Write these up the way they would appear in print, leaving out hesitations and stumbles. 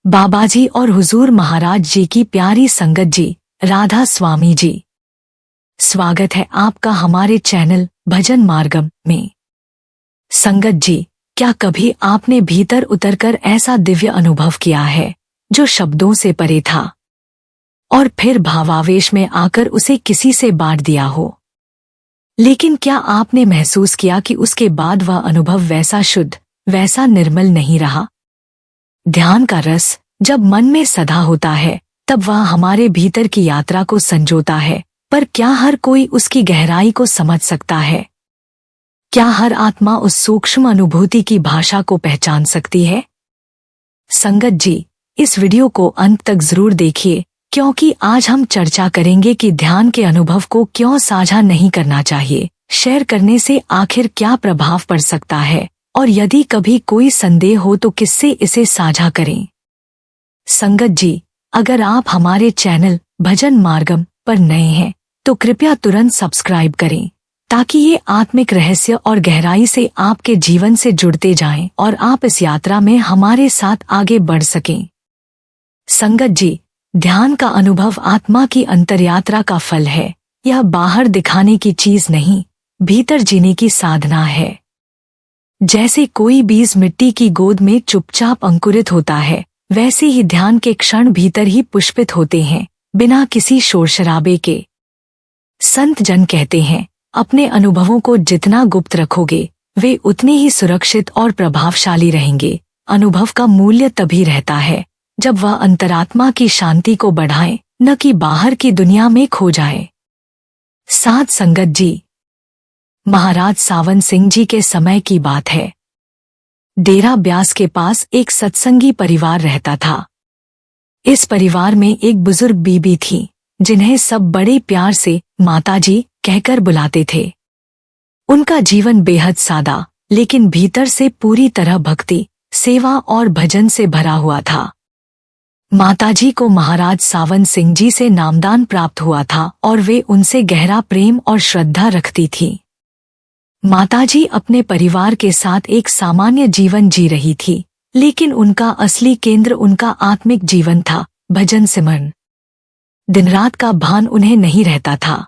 बाबाजी और हुजूर महाराज जी की प्यारी संगत जी, राधा स्वामी जी, स्वागत है आपका हमारे चैनल भजन मार्गम में। संगत जी, क्या कभी आपने भीतर उतरकर ऐसा दिव्य अनुभव किया है जो शब्दों से परे था और फिर भावावेश में आकर उसे किसी से बांट दिया हो? लेकिन क्या आपने महसूस किया कि उसके बाद वह अनुभव वैसा शुद्ध, वैसा निर्मल नहीं रहा? ध्यान का रस जब मन में सदा होता है तब वह हमारे भीतर की यात्रा को संजोता है, पर क्या हर कोई उसकी गहराई को समझ सकता है? क्या हर आत्मा उस सूक्ष्म अनुभूति की भाषा को पहचान सकती है? संगत जी, इस वीडियो को अंत तक जरूर देखिए, क्योंकि आज हम चर्चा करेंगे कि ध्यान के अनुभव को क्यों साझा नहीं करना चाहिए, शेयर करने से आखिर क्या प्रभाव पड़ सकता है, और यदि कभी कोई संदेह हो तो किससे इसे साझा करें। संगत जी, अगर आप हमारे चैनल भजन मार्गम पर नए हैं तो कृपया तुरंत सब्सक्राइब करें, ताकि ये आत्मिक रहस्य और गहराई से आपके जीवन से जुड़ते जाएं और आप इस यात्रा में हमारे साथ आगे बढ़ सकें। संगत जी, ध्यान का अनुभव आत्मा की अंतर्यात्रा का फल है। यह बाहर दिखाने की चीज नहीं, भीतर जीने की साधना है। जैसे कोई बीज मिट्टी की गोद में चुपचाप अंकुरित होता है, वैसे ही ध्यान के क्षण भीतर ही पुष्पित होते हैं, बिना किसी शोर शराबे के। संत जन कहते हैं, अपने अनुभवों को जितना गुप्त रखोगे वे उतने ही सुरक्षित और प्रभावशाली रहेंगे। अनुभव का मूल्य तभी रहता है जब वह अंतरात्मा की शांति को बढ़ाए, न कि बाहर की दुनिया में खो जाए। साध संगत जी, महाराज सावन सिंह जी के समय की बात है। डेरा ब्यास के पास एक सत्संगी परिवार रहता था। इस परिवार में एक बुजुर्ग बीबी थी, जिन्हें सब बड़े प्यार से माताजी कहकर बुलाते थे। उनका जीवन बेहद सादा, लेकिन भीतर से पूरी तरह भक्ति, सेवा और भजन से भरा हुआ था। माताजी को महाराज सावन सिंह जी से नामदान प्राप्त हुआ था और वे उनसे गहरा प्रेम और श्रद्धा रखती थीं। माताजी अपने परिवार के साथ एक सामान्य जीवन जी रही थी, लेकिन उनका असली केंद्र उनका आत्मिक जीवन था, भजन सिमरन। दिन रात का भान उन्हें नहीं रहता था।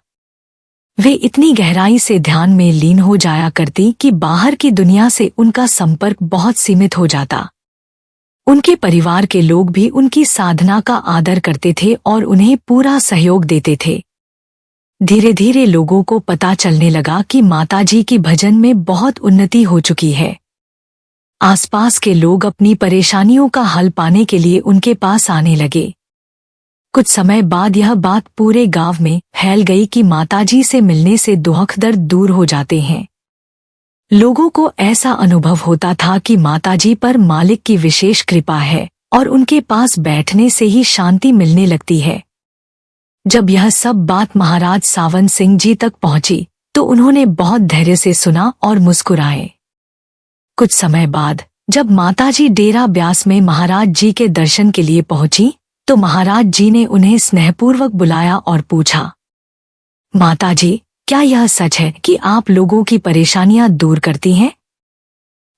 वे इतनी गहराई से ध्यान में लीन हो जाया करती कि बाहर की दुनिया से उनका संपर्क बहुत सीमित हो जाता। उनके परिवार के लोग भी उनकी साधना का आदर करते थे और उन्हें पूरा सहयोग देते थे। धीरे धीरे लोगों को पता चलने लगा कि माताजी की भजन में बहुत उन्नति हो चुकी है। आसपास के लोग अपनी परेशानियों का हल पाने के लिए उनके पास आने लगे। कुछ समय बाद यह बात पूरे गांव में फैल गई कि माताजी से मिलने से दुख दर्द दूर हो जाते हैं। लोगों को ऐसा अनुभव होता था कि माताजी पर मालिक की विशेष कृपा है और उनके पास बैठने से ही शांति मिलने लगती है। जब यह सब बात महाराज सावन सिंह जी तक पहुंची तो उन्होंने बहुत धैर्य से सुना और मुस्कुराए। कुछ समय बाद जब माताजी डेरा ब्यास में महाराज जी के दर्शन के लिए पहुंची तो महाराज जी ने उन्हें स्नेहपूर्वक बुलाया और पूछा, माताजी, क्या यह सच है कि आप लोगों की परेशानियां दूर करती हैं?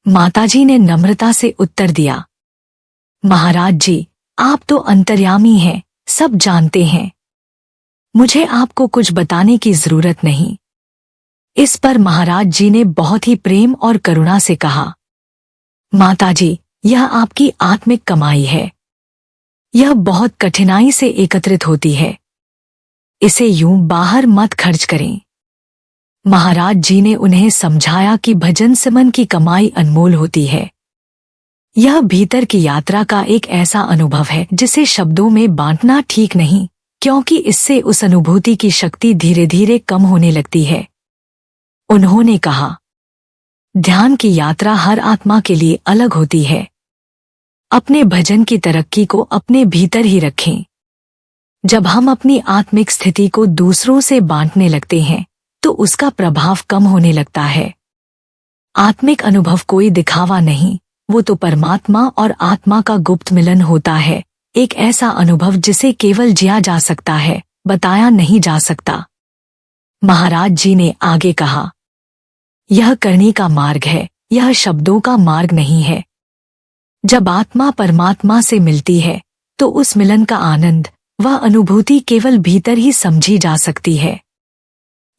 माताजी ने नम्रता से उत्तर दिया, महाराज जी, आप तो अंतर्यामी हैं, सब जानते हैं। मुझे आपको कुछ बताने की जरूरत नहीं। इस पर महाराज जी ने बहुत ही प्रेम और करुणा से कहा, माताजी, यह आपकी आत्मिक कमाई है। यह बहुत कठिनाई से एकत्रित होती है। इसे यूं बाहर मत खर्च करें। महाराज जी ने उन्हें समझाया कि भजन सिमरन की कमाई अनमोल होती है। यह भीतर की यात्रा का एक ऐसा अनुभव है जिसे शब्दों में बांटना ठीक नहीं, क्योंकि इससे उस अनुभूति की शक्ति धीरे धीरे कम होने लगती है। उन्होंने कहा, ध्यान की यात्रा हर आत्मा के लिए अलग होती है। अपने भजन की तरक्की को अपने भीतर ही रखें। जब हम अपनी आत्मिक स्थिति को दूसरों से बांटने लगते हैं तो उसका प्रभाव कम होने लगता है। आत्मिक अनुभव कोई दिखावा नहीं, वो तो परमात्मा और आत्मा का गुप्त मिलन होता है। एक ऐसा अनुभव जिसे केवल जिया जा सकता है, बताया नहीं जा सकता। महाराज जी ने आगे कहा, यह करने का मार्ग है, यह शब्दों का मार्ग नहीं है। जब आत्मा परमात्मा से मिलती है तो उस मिलन का आनंद, वह अनुभूति केवल भीतर ही समझी जा सकती है।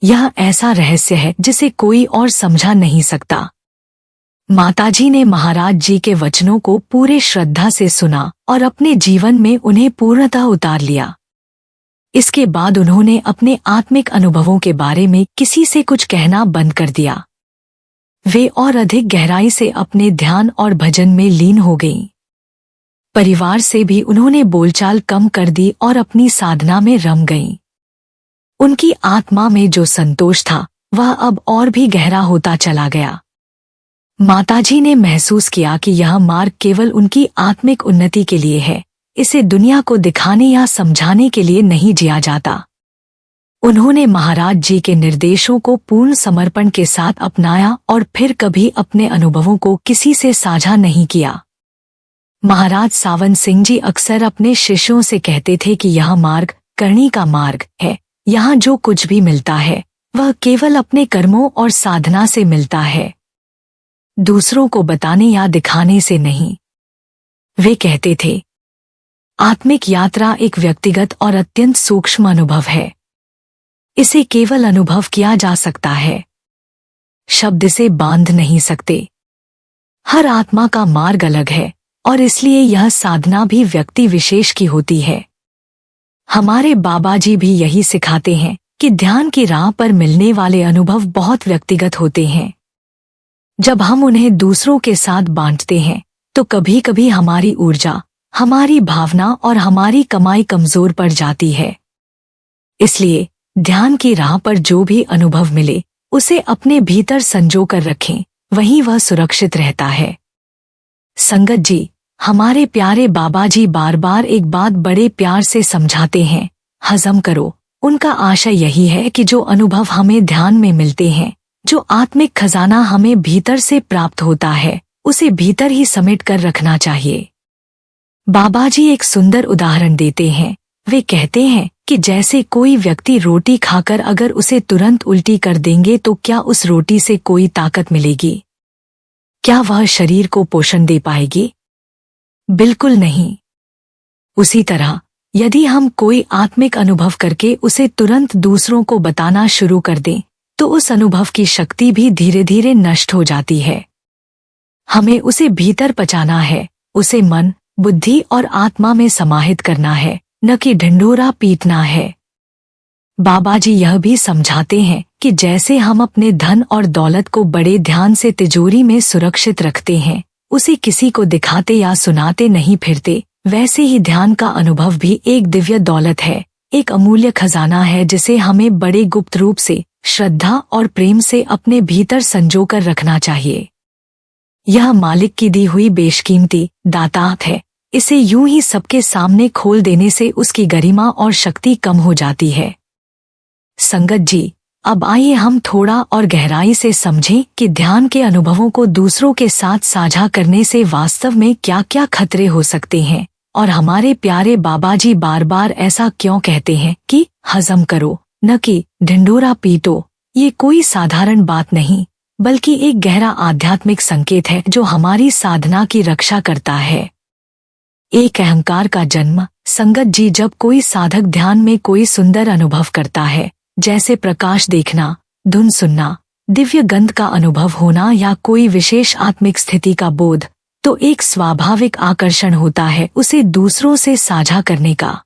यह ऐसा रहस्य है जिसे कोई और समझा नहीं सकता। माताजी ने महाराज जी के वचनों को पूरे श्रद्धा से सुना और अपने जीवन में उन्हें पूर्णतः उतार लिया। इसके बाद उन्होंने अपने आत्मिक अनुभवों के बारे में किसी से कुछ कहना बंद कर दिया। वे और अधिक गहराई से अपने ध्यान और भजन में लीन हो गईं। परिवार से भी उन्होंने बोलचाल कम कर दी और अपनी साधना में रम गईं। उनकी आत्मा में जो संतोष था वह अब और भी गहरा होता चला गया। माताजी ने महसूस किया कि यह मार्ग केवल उनकी आत्मिक उन्नति के लिए है, इसे दुनिया को दिखाने या समझाने के लिए नहीं जिया जाता। उन्होंने महाराज जी के निर्देशों को पूर्ण समर्पण के साथ अपनाया और फिर कभी अपने अनुभवों को किसी से साझा नहीं किया। महाराज सावन सिंह जी अक्सर अपने शिष्यों से कहते थे कि यह मार्ग करनी का मार्ग है। यहाँ जो कुछ भी मिलता है वह केवल अपने कर्मों और साधना से मिलता है, दूसरों को बताने या दिखाने से नहीं। वे कहते थे, आत्मिक यात्रा एक व्यक्तिगत और अत्यंत सूक्ष्म अनुभव है। इसे केवल अनुभव किया जा सकता है, शब्द से बांध नहीं सकते। हर आत्मा का मार्ग अलग है और इसलिए यह साधना भी व्यक्ति विशेष की होती है। हमारे बाबा जी भी यही सिखाते हैं कि ध्यान की राह पर मिलने वाले अनुभव बहुत व्यक्तिगत होते हैं। जब हम उन्हें दूसरों के साथ बांटते हैं तो कभी कभी हमारी ऊर्जा, हमारी भावना और हमारी कमाई कमजोर पड़ जाती है। इसलिए ध्यान की राह पर जो भी अनुभव मिले उसे अपने भीतर संजो कर रखें, वहीं वह सुरक्षित रहता है। संगत जी, हमारे प्यारे बाबा जी बार बार एक बात बड़े प्यार से समझाते हैं, हजम करो। उनका आशय यही है कि जो अनुभव हमें ध्यान में मिलते हैं, जो आत्मिक खजाना हमें भीतर से प्राप्त होता है, उसे भीतर ही समेट कर रखना चाहिए। बाबा जी एक सुंदर उदाहरण देते हैं। वे कहते हैं कि जैसे कोई व्यक्ति रोटी खाकर अगर उसे तुरंत उल्टी कर देंगे तो क्या उस रोटी से कोई ताकत मिलेगी? क्या वह शरीर को पोषण दे पाएगी? बिल्कुल नहीं। उसी तरह यदि हम कोई आत्मिक अनुभव करके उसे तुरंत दूसरों को बताना शुरू कर दें तो उस अनुभव की शक्ति भी धीरे धीरे नष्ट हो जाती है। हमें उसे भीतर पचाना है, उसे मन, बुद्धि और आत्मा में समाहित करना है, न कि ढिंढोरा पीटना है। बाबा जी यह भी समझाते हैं कि जैसे हम अपने धन और दौलत को बड़े ध्यान से तिजोरी में सुरक्षित रखते हैं, उसे किसी को दिखाते या सुनाते नहीं फिरते, वैसे ही ध्यान का अनुभव भी एक दिव्य दौलत है, एक अमूल्य खजाना है जिसे हमें बड़े गुप्त रूप से, श्रद्धा और प्रेम से अपने भीतर संजो कर रखना चाहिए। यह मालिक की दी हुई बेशकीमती दातात है। इसे यूं ही सबके सामने खोल देने से उसकी गरिमा और शक्ति कम हो जाती है। संगत जी, अब आइए हम थोड़ा और गहराई से समझें कि ध्यान के अनुभवों को दूसरों के साथ साझा करने से वास्तव में क्या क्या खतरे हो सकते हैं और हमारे प्यारे बाबा जी बार बार ऐसा क्यों कहते हैं कि हजम करो, न कि ढिंढोरा पीटो। ये कोई साधारण बात नहीं, बल्कि एक गहरा आध्यात्मिक संकेत है जो हमारी साधना की रक्षा करता है। एक अहंकार का जन्म। संगत जी, जब कोई साधक ध्यान में कोई सुंदर अनुभव करता है, जैसे प्रकाश देखना, धुन सुनना, दिव्य गंध का अनुभव होना या कोई विशेष आत्मिक स्थिति का बोध, तो एक स्वाभाविक आकर्षण होता है उसे दूसरों से साझा करने का।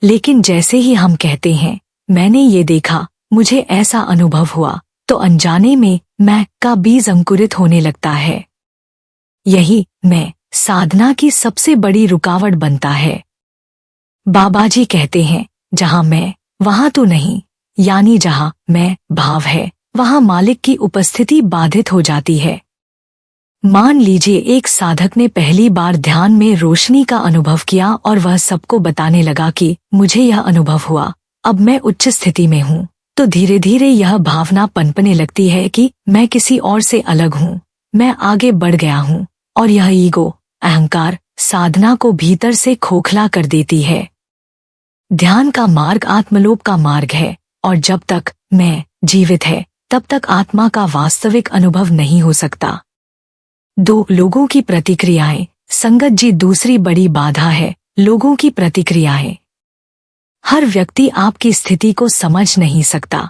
लेकिन जैसे ही हम कहते हैं, मैंने ये देखा, मुझे ऐसा अनुभव हुआ, तो अनजाने में मैं का बीज अंकुरित होने लगता है। यही मैं साधना की सबसे बड़ी रुकावट बनता है। बाबा जी कहते हैं, जहां मैं वहां तो नहीं, यानी जहां मैं भाव है वहां मालिक की उपस्थिति बाधित हो जाती है। मान लीजिए एक साधक ने पहली बार ध्यान में रोशनी का अनुभव किया और वह सबको बताने लगा कि मुझे यह अनुभव हुआ, अब मैं उच्च स्थिति में हूँ। तो धीरे धीरे यह भावना पनपने लगती है कि मैं किसी और से अलग हूँ, मैं आगे बढ़ गया हूँ, और यह ईगो, अहंकार, साधना को भीतर से खोखला कर देती है। ध्यान का मार्ग आत्मलोप का मार्ग है, और जब तक मैं जीवित है तब तक आत्मा का वास्तविक अनुभव नहीं हो सकता। दो लोगों की प्रतिक्रियाएं। संगत जी, दूसरी बड़ी बाधा है लोगों की प्रतिक्रियाएं। हर व्यक्ति आपकी स्थिति को समझ नहीं सकता।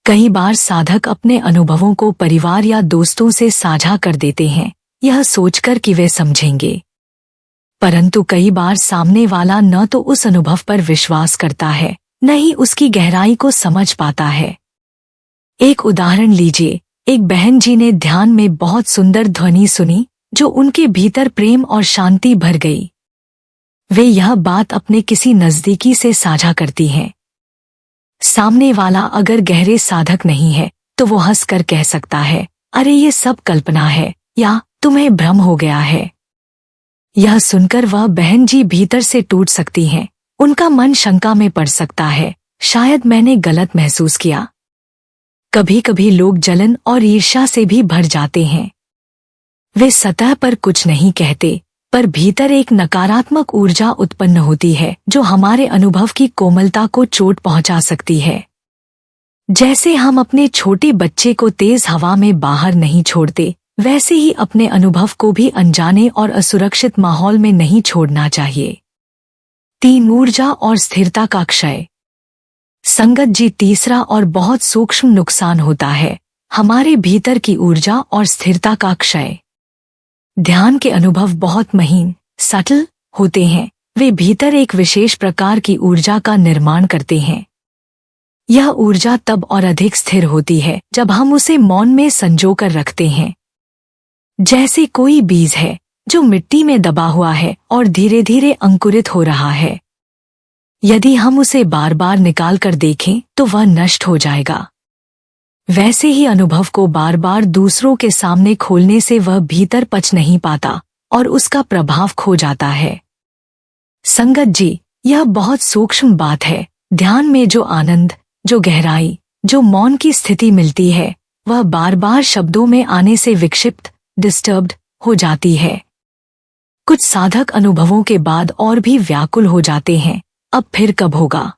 कई बार साधक अपने अनुभवों को परिवार या दोस्तों से साझा कर देते हैं, यह सोचकर कि वे समझेंगे। परंतु कई बार सामने वाला न तो उस अनुभव पर विश्वास करता है, न ही उसकी गहराई को समझ पाता है। एक उदाहरण लीजिए। एक बहन जी ने ध्यान में बहुत सुंदर ध्वनि सुनी जो उनके भीतर प्रेम और शांति भर गई। वे यह बात अपने किसी नजदीकी से साझा करती हैं। सामने वाला अगर गहरे साधक नहीं है तो वो हंसकर कह सकता है, अरे ये सब कल्पना है, या तुम्हें भ्रम हो गया है। यह सुनकर वह बहन जी भीतर से टूट सकती हैं। उनका मन शंका में पड़ सकता है, शायद मैंने गलत महसूस किया। कभी कभी लोग जलन और ईर्ष्या से भी भर जाते हैं। वे सतह पर कुछ नहीं कहते, पर भीतर एक नकारात्मक ऊर्जा उत्पन्न होती है जो हमारे अनुभव की कोमलता को चोट पहुंचा सकती है। जैसे हम अपने छोटे बच्चे को तेज हवा में बाहर नहीं छोड़ते, वैसे ही अपने अनुभव को भी अनजाने और असुरक्षित माहौल में नहीं छोड़ना चाहिए। 3. ऊर्जा और स्थिरता का क्षय। संगत जी, तीसरा और बहुत सूक्ष्म नुकसान होता है हमारे भीतर की ऊर्जा और स्थिरता का क्षय। ध्यान के अनुभव बहुत महीन, सटल होते हैं। वे भीतर एक विशेष प्रकार की ऊर्जा का निर्माण करते हैं। यह ऊर्जा तब और अधिक स्थिर होती है जब हम उसे मौन में संजोकर रखते हैं। जैसे कोई बीज है जो मिट्टी में दबा हुआ है और धीरे धीरे अंकुरित हो रहा है। यदि हम उसे बार बार निकाल कर देखें तो वह नष्ट हो जाएगा। वैसे ही अनुभव को बार बार दूसरों के सामने खोलने से वह भीतर पच नहीं पाता और उसका प्रभाव खो जाता है। संगत जी, यह बहुत सूक्ष्म बात है। ध्यान में जो आनंद, जो गहराई, जो मौन की स्थिति मिलती है, वह बार बार शब्दों में आने से विक्षिप्त, डिस्टर्ब्ड हो जाती है। कुछ साधक अनुभवों के बाद और भी व्याकुल हो जाते हैं, अब फिर कब होगा,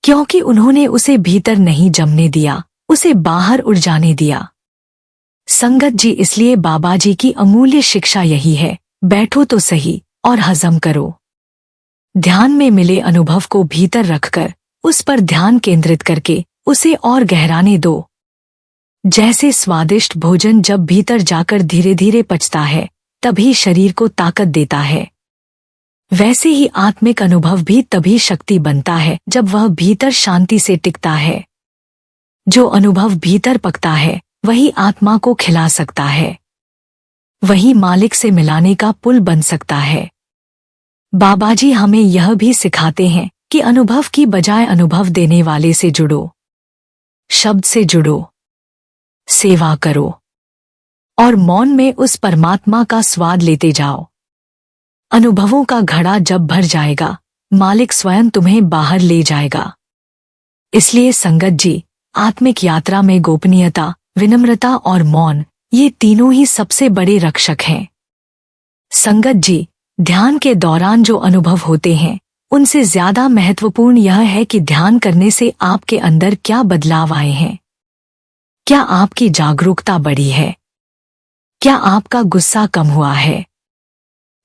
क्योंकि उन्होंने उसे भीतर नहीं जमने दिया, उसे बाहर उड़ जाने दिया। संगत जी, इसलिए बाबा जी की अमूल्य शिक्षा यही है, बैठो तो सही और हजम करो। ध्यान में मिले अनुभव को भीतर रखकर उस पर ध्यान केंद्रित करके उसे और गहराने दो। जैसे स्वादिष्ट भोजन जब भीतर जाकर धीरे धीरे पचता है तभी शरीर को ताकत देता है, वैसे ही आत्मिक अनुभव भी तभी शक्ति बनता है जब वह भीतर शांति से टिकता है। जो अनुभव भीतर पकता है वही आत्मा को खिला सकता है, वही मालिक से मिलाने का पुल बन सकता है। बाबा जी हमें यह भी सिखाते हैं कि अनुभव की बजाय अनुभव देने वाले से जुड़ो, शब्द से जुड़ो, सेवा करो और मौन में उस परमात्मा का स्वाद लेते जाओ। अनुभवों का घड़ा जब भर जाएगा, मालिक स्वयं तुम्हें बाहर ले जाएगा। इसलिए संगत जी, आत्मिक यात्रा में गोपनीयता, विनम्रता और मौन, ये तीनों ही सबसे बड़े रक्षक हैं। संगत जी, ध्यान के दौरान जो अनुभव होते हैं उनसे ज्यादा महत्वपूर्ण यह है कि ध्यान करने से आपके अंदर क्या बदलाव आए हैं। क्या आपकी जागरूकता बढ़ी है? क्या आपका गुस्सा कम हुआ है?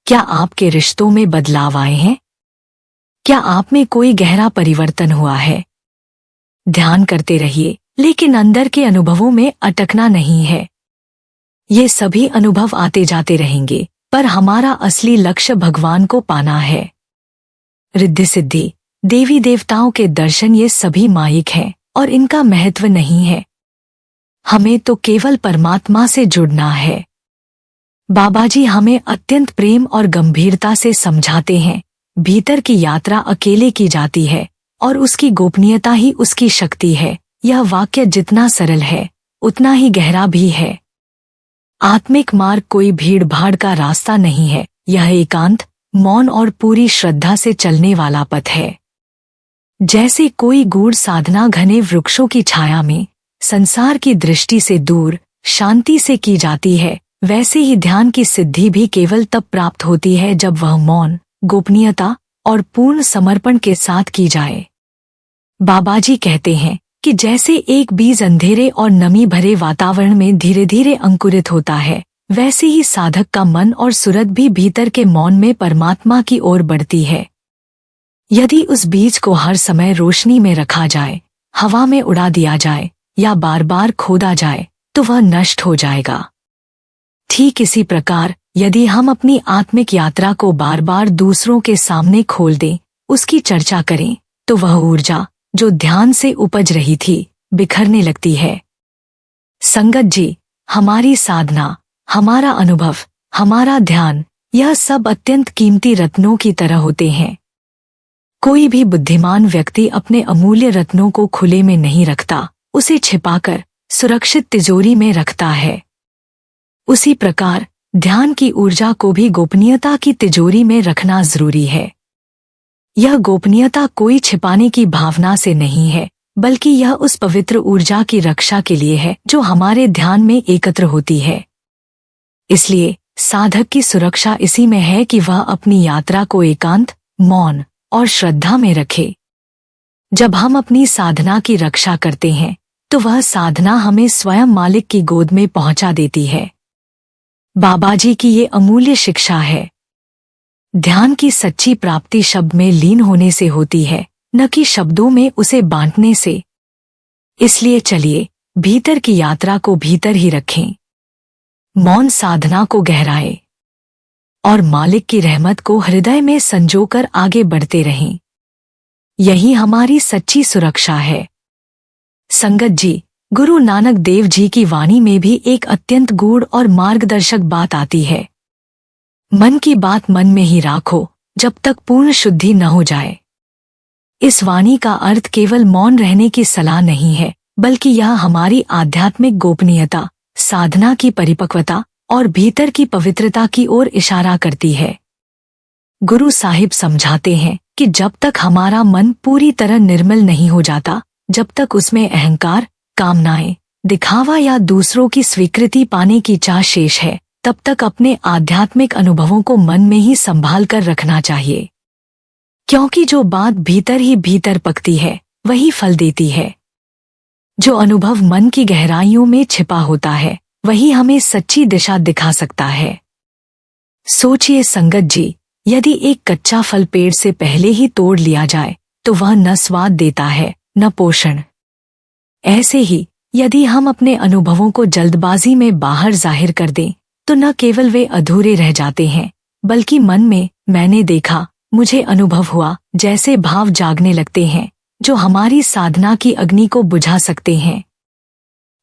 क्या आपके रिश्तों में बदलाव आए हैं? क्या आप में कोई गहरा परिवर्तन हुआ है? ध्यान करते रहिए, लेकिन अंदर के अनुभवों में अटकना नहीं है। ये सभी अनुभव आते जाते रहेंगे, पर हमारा असली लक्ष्य भगवान को पाना है। रिद्धि सिद्धि, देवी देवताओं के दर्शन, ये सभी मायिक हैं और इनका महत्व नहीं है। हमें तो केवल परमात्मा से जुड़ना है। बाबा जी हमें अत्यंत प्रेम और गंभीरता से समझाते हैं, भीतर की यात्रा अकेले की जाती है और उसकी गोपनीयता ही उसकी शक्ति है। यह वाक्य जितना सरल है उतना ही गहरा भी है। आत्मिक मार्ग कोई भीड़ भाड़ का रास्ता नहीं है, यह एकांत, मौन और पूरी श्रद्धा से चलने वाला पथ है। जैसे कोई गूढ़ साधना घने वृक्षों की छाया में संसार की दृष्टि से दूर शांति से की जाती है, वैसे ही ध्यान की सिद्धि भी केवल तब प्राप्त होती है जब वह मौन, गोपनीयता और पूर्ण समर्पण के साथ की जाए। बाबा जी कहते हैं कि जैसे एक बीज अंधेरे और नमी भरे वातावरण में धीरे धीरे अंकुरित होता है, वैसे ही साधक का मन और सुरत भी भीतर के मौन में परमात्मा की ओर बढ़ती है। यदि उस बीज को हर समय रोशनी में रखा जाए, हवा में उड़ा दिया जाए या बार बार खोदा जाए तो वह नष्ट हो जाएगा। ठीक इसी प्रकार यदि हम अपनी आत्मिक यात्रा को बार बार दूसरों के सामने खोल दें, उसकी चर्चा करें, तो वह ऊर्जा जो ध्यान से उपज रही थी बिखरने लगती है। संगत जी, हमारी साधना, हमारा अनुभव, हमारा ध्यान, यह सब अत्यंत कीमती रत्नों की तरह होते हैं। कोई भी बुद्धिमान व्यक्ति अपने अमूल्य रत्नों को खुले में नहीं रखता, उसे छिपाकर सुरक्षित तिजोरी में रखता है। उसी प्रकार ध्यान की ऊर्जा को भी गोपनीयता की तिजोरी में रखना जरूरी है। यह गोपनीयता कोई छिपाने की भावना से नहीं है, बल्कि यह उस पवित्र ऊर्जा की रक्षा के लिए है जो हमारे ध्यान में एकत्र होती है। इसलिए साधक की सुरक्षा इसी में है कि वह अपनी यात्रा को एकांत, मौन और श्रद्धा में रखे। जब हम अपनी साधना की रक्षा करते हैं तो वह साधना हमें स्वयं मालिक की गोद में पहुंचा देती है। बाबा जी की ये अमूल्य शिक्षा है। ध्यान की सच्ची प्राप्ति शब्द में लीन होने से होती है, न कि शब्दों में उसे बांटने से। इसलिए चलिए भीतर की यात्रा को भीतर ही रखें, मौन साधना को गहराए और मालिक की रहमत को हृदय में संजोकर आगे बढ़ते रहें। यही हमारी सच्ची सुरक्षा है। संगत जी, गुरु नानक देव जी की वाणी में भी एक अत्यंत गूढ़ और मार्गदर्शक बात आती है। मन की बात मन में ही राखो जब तक पूर्ण शुद्धि न हो जाए। इस वाणी का अर्थ केवल मौन रहने की सलाह नहीं है, बल्कि यह हमारी आध्यात्मिक गोपनीयता, साधना की परिपक्वता और भीतर की पवित्रता की ओर इशारा करती है। गुरु साहिब समझाते हैं कि जब तक हमारा मन पूरी तरह निर्मल नहीं हो जाता, जब तक उसमें अहंकार, कामनाएं, दिखावा या दूसरों की स्वीकृति पाने की चाह शेष है, तब तक अपने आध्यात्मिक अनुभवों को मन में ही संभाल कर रखना चाहिए। क्योंकि जो बात भीतर ही भीतर पकती है वही फल देती है। जो अनुभव मन की गहराइयों में छिपा होता है वही हमें सच्ची दिशा दिखा सकता है। सोचिए संगत जी, यदि एक कच्चा फल पेड़ से पहले ही तोड़ लिया जाए तो वह न स्वाद देता है न पोषण। ऐसे ही यदि हम अपने अनुभवों को जल्दबाजी में बाहर जाहिर कर दें तो न केवल वे अधूरे रह जाते हैं, बल्कि मन में मैंने देखा, मुझे अनुभव हुआ जैसे भाव जागने लगते हैं, जो हमारी साधना की अग्नि को बुझा सकते हैं।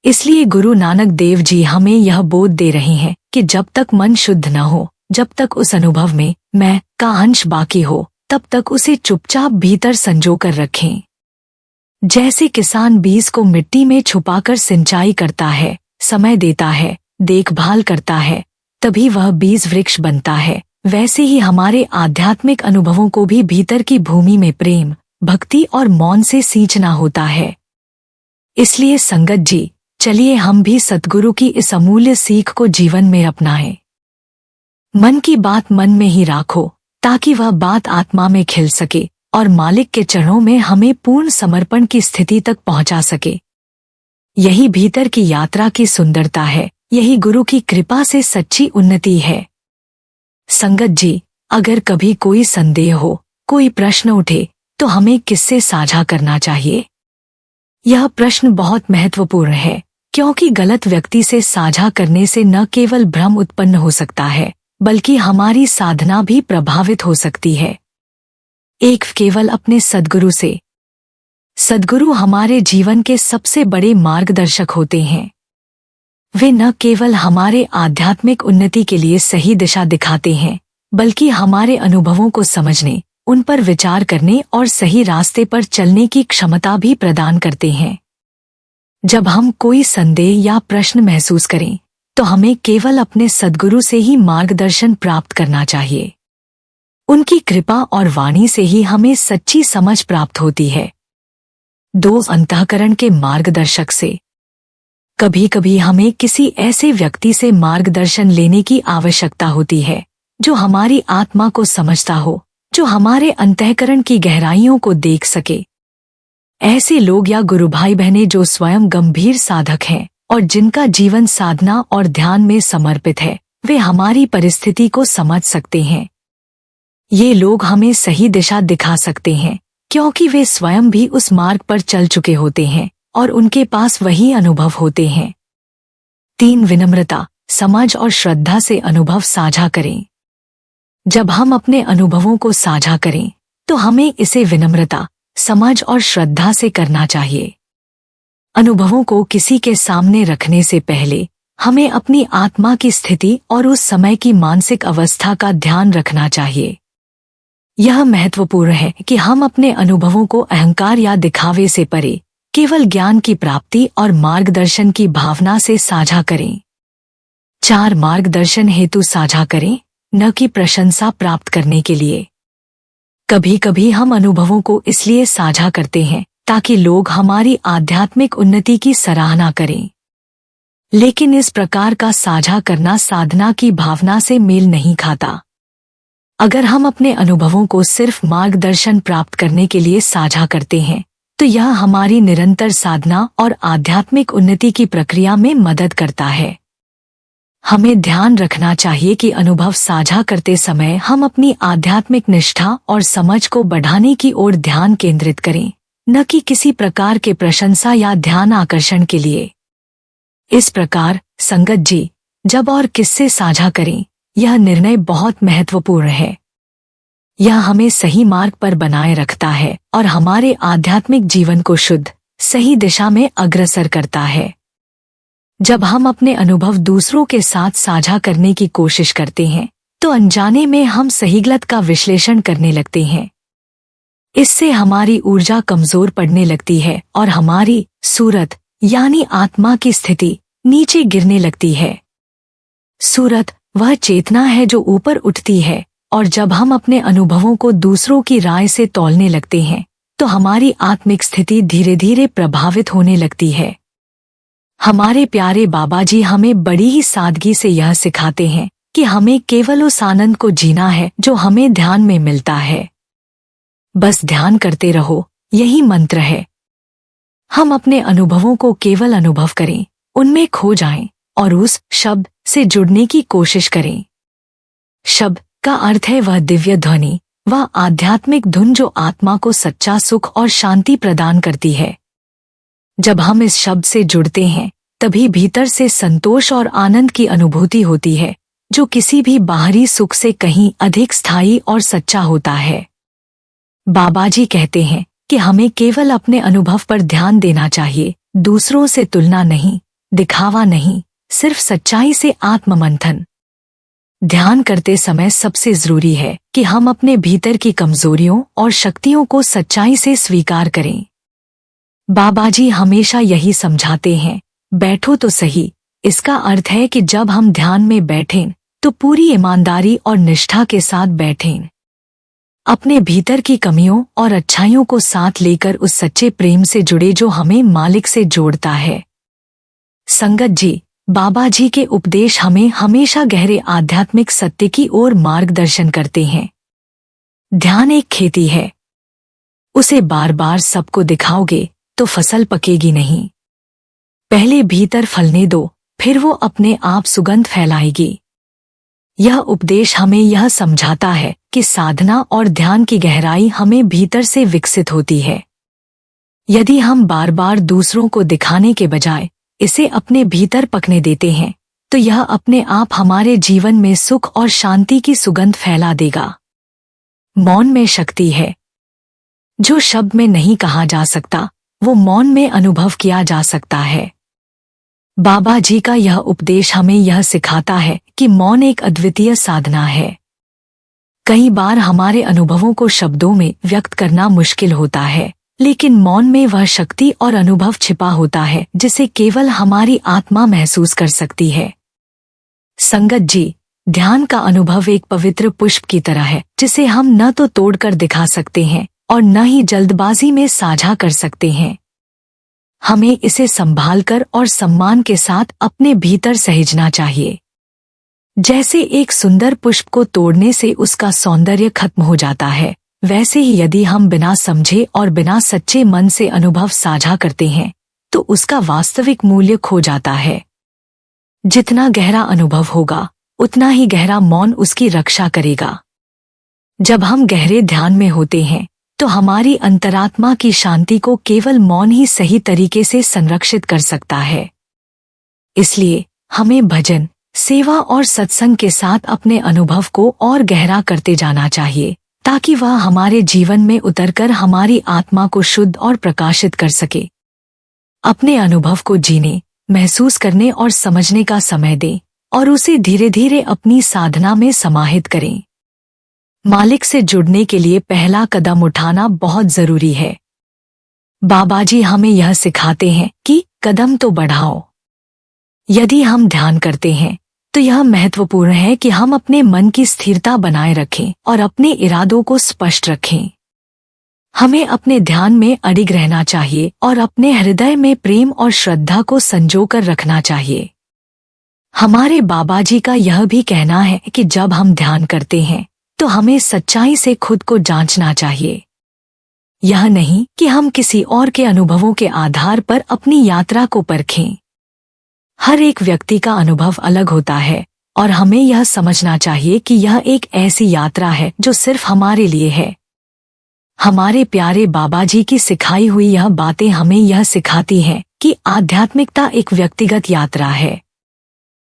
इसलिए गुरु नानक देव जी हमें यह बोध दे रहे हैं कि जब तक मन शुद्ध न हो, जब तक उस अनुभव में मैं का अंश बाकी हो, तब तक उसे चुपचाप भीतर संजोकर रखें। जैसे किसान बीज को मिट्टी में छुपाकर सिंचाई करता है, समय देता है, देखभाल करता है, तभी वह बीज वृक्ष बनता है, वैसे ही हमारे आध्यात्मिक अनुभवों को भी भीतर की भूमि में प्रेम, भक्ति और मौन से सींचना होता है। इसलिए संगत जी, चलिए हम भी सद्गुरु की इस अमूल्य सीख को जीवन में अपनाएं। मन की बात मन में ही राखो ताकि वह बात आत्मा में खिल सके और मालिक के चरणों में हमें पूर्ण समर्पण की स्थिति तक पहुंचा सके। यही भीतर की यात्रा की सुंदरता है, यही गुरु की कृपा से सच्ची उन्नति है। संगत जी, अगर कभी कोई संदेह हो, कोई प्रश्न उठे, तो हमें किससे साझा करना चाहिए? यह प्रश्न बहुत महत्वपूर्ण है, क्योंकि गलत व्यक्ति से साझा करने से न केवल भ्रम उत्पन्न हो सकता है, बल्कि हमारी साधना भी प्रभावित हो सकती है। एक केवल अपने सद्गुरु से। सद्गुरु हमारे जीवन के सबसे बड़े मार्गदर्शक होते हैं। वे न केवल हमारे आध्यात्मिक उन्नति के लिए सही दिशा दिखाते हैं, बल्कि हमारे अनुभवों को समझने, उन पर विचार करने और सही रास्ते पर चलने की क्षमता भी प्रदान करते हैं। जब हम कोई संदेह या प्रश्न महसूस करें, तो हमें केवल अपने सद्गुरु से ही मार्गदर्शन प्राप्त करना चाहिए। उनकी कृपा और वाणी से ही हमें सच्ची समझ प्राप्त होती है। दो अंतःकरण के मार्गदर्शक से। कभी कभी हमें किसी ऐसे व्यक्ति से मार्गदर्शन लेने की आवश्यकता होती है जो हमारी आत्मा को समझता हो, जो हमारे अंतःकरण की गहराइयों को देख सके। ऐसे लोग या गुरु भाई बहनें जो स्वयं गंभीर साधक हैं और जिनका जीवन साधना और ध्यान में समर्पित है, वे हमारी परिस्थिति को समझ सकते हैं। ये लोग हमें सही दिशा दिखा सकते हैं, क्योंकि वे स्वयं भी उस मार्ग पर चल चुके होते हैं और उनके पास वही अनुभव होते हैं। 3. विनम्रता, समझ और श्रद्धा से अनुभव साझा करें। जब हम अपने अनुभवों को साझा करें, तो हमें इसे विनम्रता, समझ और श्रद्धा से करना चाहिए। अनुभवों को किसी के सामने रखने से पहले हमें अपनी आत्मा की स्थिति और उस समय की मानसिक अवस्था का ध्यान रखना चाहिए। यह महत्वपूर्ण है कि हम अपने अनुभवों को अहंकार या दिखावे से परे केवल ज्ञान की प्राप्ति और मार्गदर्शन की भावना से साझा करें। 4. मार्गदर्शन हेतु साझा करें, न कि प्रशंसा प्राप्त करने के लिए। कभी कभी हम अनुभवों को इसलिए साझा करते हैं ताकि लोग हमारी आध्यात्मिक उन्नति की सराहना करें, लेकिन इस प्रकार का साझा करना साधना की भावना से मेल नहीं खाता। अगर हम अपने अनुभवों को सिर्फ मार्गदर्शन प्राप्त करने के लिए साझा करते हैं, तो यह हमारी निरंतर साधना और आध्यात्मिक उन्नति की प्रक्रिया में मदद करता है। हमें ध्यान रखना चाहिए कि अनुभव साझा करते समय हम अपनी आध्यात्मिक निष्ठा और समझ को बढ़ाने की ओर ध्यान केंद्रित करें, न कि किसी प्रकार के प्रशंसा या ध्यान आकर्षण के लिए। इस प्रकार संगत जी, जब और किससे साझा करें, यह निर्णय बहुत महत्वपूर्ण है। यह हमें सही मार्ग पर बनाए रखता है और हमारे आध्यात्मिक जीवन को शुद्ध, सही दिशा में अग्रसर करता है। जब हम अपने अनुभव दूसरों के साथ साझा करने की कोशिश करते हैं, तो अनजाने में हम सही गलत का विश्लेषण करने लगते हैं। इससे हमारी ऊर्जा कमजोर पड़ने लगती है और हमारी सूरत यानी आत्मा की स्थिति नीचे गिरने लगती है। सूरत वह चेतना है जो ऊपर उठती है, और जब हम अपने अनुभवों को दूसरों की राय से तौलने लगते हैं, तो हमारी आत्मिक स्थिति धीरे धीरे प्रभावित होने लगती है। हमारे प्यारे बाबा जी हमें बड़ी ही सादगी से यह सिखाते हैं कि हमें केवल उस आनंद को जीना है जो हमें ध्यान में मिलता है। बस ध्यान करते रहो, यही मंत्र है। हम अपने अनुभवों को केवल अनुभव करें, उनमें खो जाएं और उस शब्द से जुड़ने की कोशिश करें। शब्द का अर्थ है वह दिव्य ध्वनि, वह आध्यात्मिक धुन जो आत्मा को सच्चा सुख और शांति प्रदान करती है। जब हम इस शब्द से जुड़ते हैं, तभी भीतर से संतोष और आनंद की अनुभूति होती है, जो किसी भी बाहरी सुख से कहीं अधिक स्थायी और सच्चा होता है। बाबा जी कहते हैं कि हमें केवल अपने अनुभव पर ध्यान देना चाहिए, दूसरों से तुलना नहीं, दिखावा नहीं, सिर्फ सच्चाई से आत्ममंथन। ध्यान करते समय सबसे जरूरी है कि हम अपने भीतर की कमजोरियों और शक्तियों को सच्चाई से स्वीकार करें। बाबा जी हमेशा यही समझाते हैं, बैठो तो सही। इसका अर्थ है कि जब हम ध्यान में बैठें, तो पूरी ईमानदारी और निष्ठा के साथ बैठें। अपने भीतर की कमियों और अच्छाइयों को साथ लेकर उस सच्चे प्रेम से जुड़े जो हमें मालिक से जोड़ता है। संगत जी, बाबा जी के उपदेश हमें हमेशा गहरे आध्यात्मिक सत्य की ओर मार्गदर्शन करते हैं। ध्यान एक खेती है, उसे बार बार सबको दिखाओगे तो फसल पकेगी नहीं। पहले भीतर फलने दो, फिर वो अपने आप सुगंध फैलाएगी। यह उपदेश हमें यह समझाता है कि साधना और ध्यान की गहराई हमें भीतर से विकसित होती है। यदि हम बार बार दूसरों को दिखाने के बजाय इसे अपने भीतर पकने देते हैं, तो यह अपने आप हमारे जीवन में सुख और शांति की सुगंध फैला देगा। मौन में शक्ति है। जो शब्द में नहीं कहा जा सकता, वो मौन में अनुभव किया जा सकता है। बाबा जी का यह उपदेश हमें यह सिखाता है कि मौन एक अद्वितीय साधना है। कई बार हमारे अनुभवों को शब्दों में व्यक्त करना मुश्किल होता है, लेकिन मौन में वह शक्ति और अनुभव छिपा होता है जिसे केवल हमारी आत्मा महसूस कर सकती है। संगत जी, ध्यान का अनुभव एक पवित्र पुष्प की तरह है जिसे हम न तो तोड़कर दिखा सकते हैं और न ही जल्दबाजी में साझा कर सकते हैं। हमें इसे संभालकर और सम्मान के साथ अपने भीतर सहेजना चाहिए। जैसे एक सुंदर पुष्प को तोड़ने से उसका सौंदर्य खत्म हो जाता है, वैसे ही यदि हम बिना समझे और बिना सच्चे मन से अनुभव साझा करते हैं, तो उसका वास्तविक मूल्य खो जाता है। जितना गहरा अनुभव होगा, उतना ही गहरा मौन उसकी रक्षा करेगा। जब हम गहरे ध्यान में होते हैं तो हमारी अंतरात्मा की शांति को केवल मौन ही सही तरीके से संरक्षित कर सकता है। इसलिए हमें भजन, सेवा और सत्संग के साथ अपने अनुभव को और गहरा करते जाना चाहिए, ताकि वह हमारे जीवन में उतरकर हमारी आत्मा को शुद्ध और प्रकाशित कर सके। अपने अनुभव को जीने, महसूस करने और समझने का समय दें और उसे धीरे धीरे अपनी साधना में समाहित करें। मालिक से जुड़ने के लिए पहला कदम उठाना बहुत जरूरी है। बाबाजी हमें यह सिखाते हैं कि कदम तो बढ़ाओ। यदि हम ध्यान करते हैं तो यह महत्वपूर्ण है कि हम अपने मन की स्थिरता बनाए रखें और अपने इरादों को स्पष्ट रखें। हमें अपने ध्यान में अडिग रहना चाहिए और अपने हृदय में प्रेम और श्रद्धा को संजोकर रखना चाहिए। हमारे बाबाजी का यह भी कहना है कि जब हम ध्यान करते हैं तो हमें सच्चाई से खुद को जांचना चाहिए। यह नहीं कि हम किसी और के अनुभवों के आधार पर अपनी यात्रा को परखें। हर एक व्यक्ति का अनुभव अलग होता है और हमें यह समझना चाहिए कि यह एक ऐसी यात्रा है जो सिर्फ हमारे लिए है। हमारे प्यारे बाबाजी की सिखाई हुई यह बातें हमें यह सिखाती हैं कि आध्यात्मिकता एक व्यक्तिगत यात्रा है।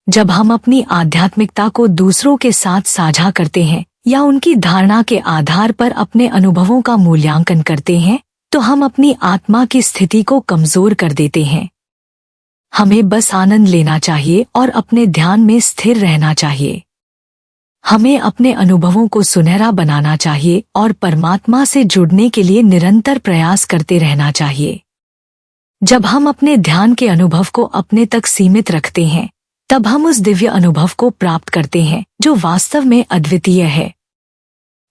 जब हम अपनी आध्यात्मिकता को दूसरों के साथ साझा करते हैं या उनकी धारणा के आधार पर अपने अनुभवों का मूल्यांकन करते हैं तो हम अपनी आत्मा की स्थिति को कमजोर कर देते हैं। हमें बस आनंद लेना चाहिए और अपने ध्यान में स्थिर रहना चाहिए। हमें अपने अनुभवों को सुनहरा बनाना चाहिए और परमात्मा से जुड़ने के लिए निरंतर प्रयास करते रहना चाहिए। जब हम अपने ध्यान के अनुभव को अपने तक सीमित रखते हैं, तब हम उस दिव्य अनुभव को प्राप्त करते हैं जो वास्तव में अद्वितीय है।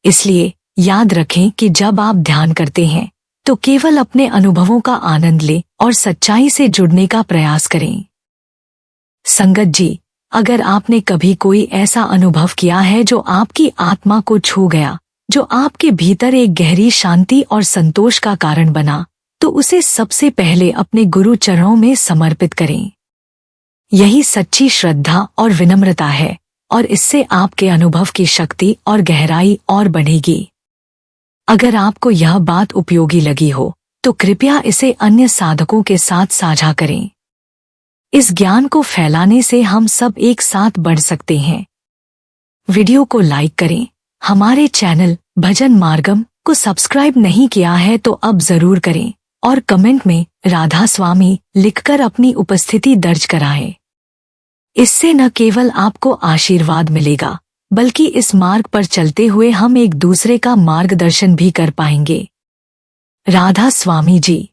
इसलिए याद रखें कि जब आप ध्यान करते हैं तो केवल अपने अनुभवों का आनंद लें और सच्चाई से जुड़ने का प्रयास करें। संगत जी, अगर आपने कभी कोई ऐसा अनुभव किया है जो आपकी आत्मा को छू गया, जो आपके भीतर एक गहरी शांति और संतोष का कारण बना, तो उसे सबसे पहले अपने गुरु चरणों में समर्पित करें। यही सच्ची श्रद्धा और विनम्रता है और इससे आपके अनुभव की शक्ति और गहराई और बढ़ेगी। अगर आपको यह बात उपयोगी लगी हो तो कृपया इसे अन्य साधकों के साथ साझा करें। इस ज्ञान को फैलाने से हम सब एक साथ बढ़ सकते हैं। वीडियो को लाइक करें। हमारे चैनल भजन मार्गम को सब्सक्राइब नहीं किया है तो अब जरूर करें और कमेंट में राधा स्वामी लिखकर अपनी उपस्थिति दर्ज कराएं। इससे न केवल आपको आशीर्वाद मिलेगा बल्कि इस मार्ग पर चलते हुए हम एक दूसरे का मार्गदर्शन भी कर पाएंगे। राधा स्वामी जी।